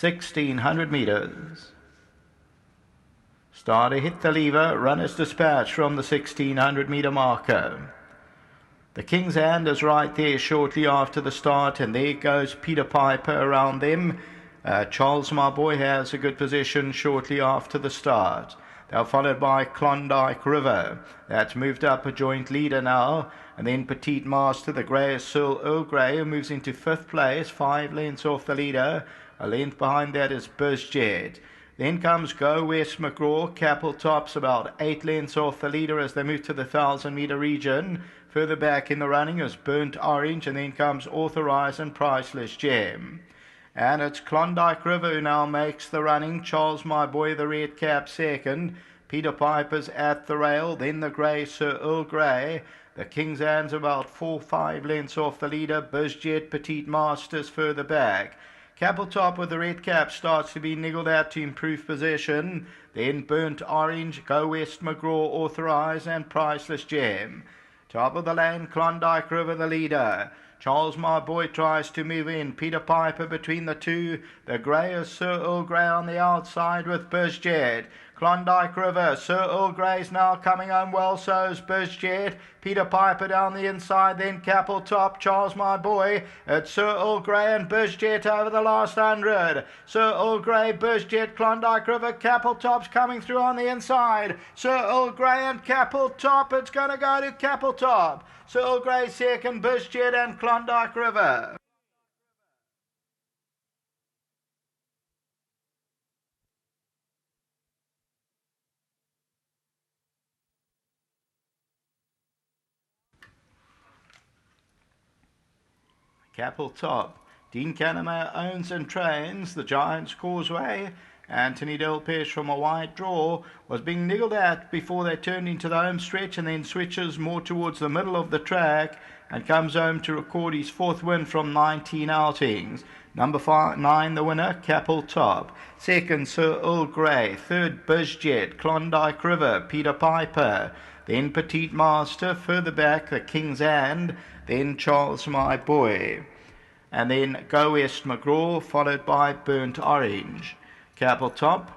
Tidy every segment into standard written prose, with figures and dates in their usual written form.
1600 meters. Starter hit the lever, runners dispatched from the 1600 meter marker. The King's Hand is right there shortly after the start, and there goes Peter Piper around them. Charles, my boy, has a good position shortly after the start. They're followed by Klondike River. That's moved up a joint leader now. And then Petite Master, the grey Sir Earl Grey, who moves into 5th place, 5 lengths off the leader. A length behind that is Bizjet. Then comes Go West McGraw. CAPEL tops about 8 lengths off the leader as they move to the 1000 meter region. Further back in the running is Burnt Orange, and then comes Authorized and Priceless Gem. And it's Klondike River who now makes the running. Charles, my boy, the red cap, second. Peter Piper's at the rail. Then the grey Sir Earl Grey. The King's Hand's about 4-5 lengths off the leader. Bizjet, Petite Masters further back. CAPEL top with the red cap starts to be niggled out to improve possession. Then Burnt Orange, Go West McGraw, Authorized and Priceless Gem. Top of the lane, Klondike River the leader. Charles, my boy, tries to move in. Peter Piper between the two. The grey is Sir Earl Grey on the outside with Bizjet. Klondike River. Sir Earl Grey's now coming home well, so is Bizjet. Peter Piper down the inside, then CAPEL top. Charles, my boy. It's Sir Earl Grey and Bizjet over the last 100. Sir Earl Grey, Bizjet, Klondike River. CAPEL top's coming through on the inside. Sir Earl Grey and CAPEL top. It's going to go to CAPEL top. Sir Earl Grey second, Bizjet and Klondike River. CAPEL top. Dean Cannemeyer owns and trains the Giant's Causeway. Anthony Delpesh from a wide draw was being niggled at before they turned into the home stretch, and then switches more towards the middle of the track and comes home to record his 4th win from 19 outings. Number 9, the winner, CAPEL top. Second, Sir Earl Grey. Third, Bizjet, Klondike River, Peter Piper. Then Petite Master. Further back, the King's Hand. Then Charles, my boy. And then Go West McGraw, followed by Burnt Orange. CAPEL top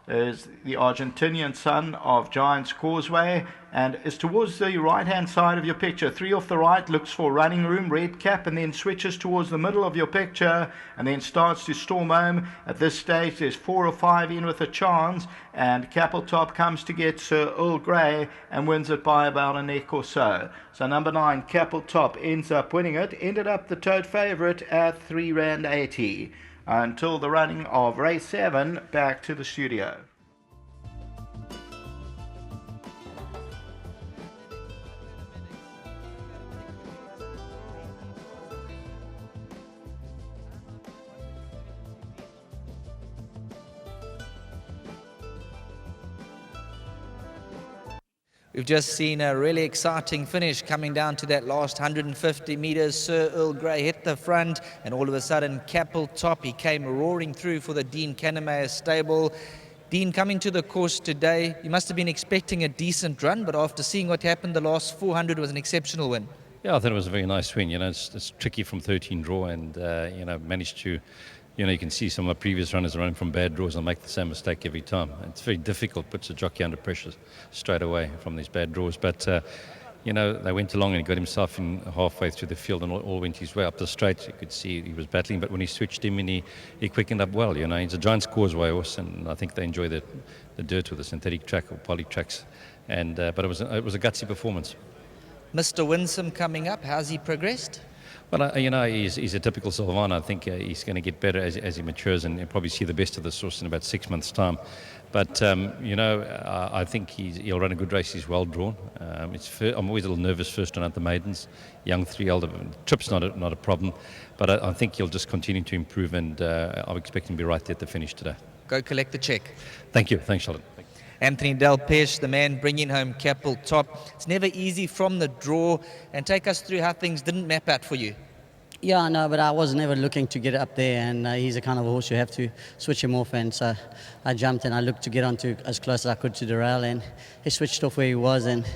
is the Argentinian son of Giant's Causeway and is towards the right-hand side of your picture. 3 off the right, looks for running room, red cap, and then switches towards the middle of your picture and then starts to storm home. At this stage, there's 4 or 5 in with a chance, and CAPEL top comes to get Sir Earl Grey and wins it by about a neck or so. So number 9, CAPEL top, ends up winning it. Ended up the tote favourite at R3.80. Until the running of race 7, back to the studio. We've just seen a really exciting finish coming down to that last 150 metres. Sir Earl Grey hit the front, and all of a sudden CAPEL top, he came roaring through for the Dean Cannemeyer stable. Dean, coming to the course today, you must have been expecting a decent run, but after seeing what happened, the last 400 was an exceptional win. Yeah, I thought it was a very nice win. It's tricky from 13 draw, and managed to, you can see some of the previous runners running from bad draws and make the same mistake every time. It's very difficult, puts a jockey under pressure straight away from these bad draws. But, they went along and he got himself in halfway through the field and all went his way up the straight. You could see he was battling, but when he switched him in, he quickened up well. He's a Giant's Causeway horse, and I think they enjoy the dirt with the synthetic track or poly tracks. But it was a gutsy performance. Mr. Winsome coming up, how's he progressed? Well, he's a typical Sylvana. I think he's going to get better as he matures, and you'll probably see the best of this horse in about 6 months' time. But, I think he'll run a good race. He's well drawn. I'm always a little nervous first on at the maidens. Young 3-year-old, trip's not a problem. But I think he'll just continue to improve, and I'm expecting to be right there at the finish today. Go collect the cheque. Thank you. Thanks, Charlotte. Anthony Delpesh, the man bringing home CAPEL top. It's never easy from the draw. And take us through how things didn't map out for you. Yeah, no, but I was never looking to get up there, and he's the kind of horse you have to switch him off, and so I jumped and I looked to get onto as close as I could to the rail, and he switched off where he was, and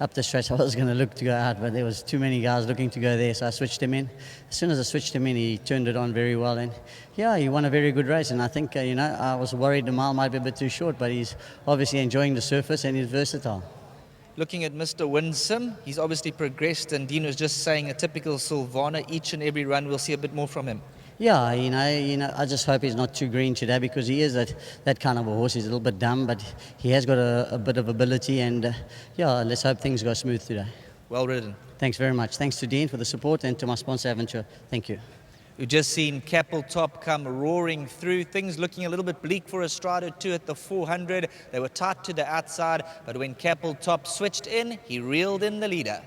up the stretch I was going to look to go out, but there was too many guys looking to go there, so I switched him in. As soon as I switched him in, he turned it on very well, and yeah, he won a very good race, and I think, I was worried the mile might be a bit too short, but he's obviously enjoying the surface and he's versatile. Looking at Mr. Winsome, he's obviously progressed, and Dean was just saying a typical Silvana. Each and every run we'll see a bit more from him. Yeah, I just hope he's not too green today, because he is that kind of a horse. He's a little bit dumb, but he has got a bit of ability, and let's hope things go smooth today. Well ridden. Thanks very much. Thanks to Dean for the support, and to my sponsor Aventure. Thank you. We've just seen CAPEL Top come roaring through. Things looking a little bit bleak for a stride or two at the 400. They were tight to the outside, but when CAPEL Top switched in, he reeled in the leader.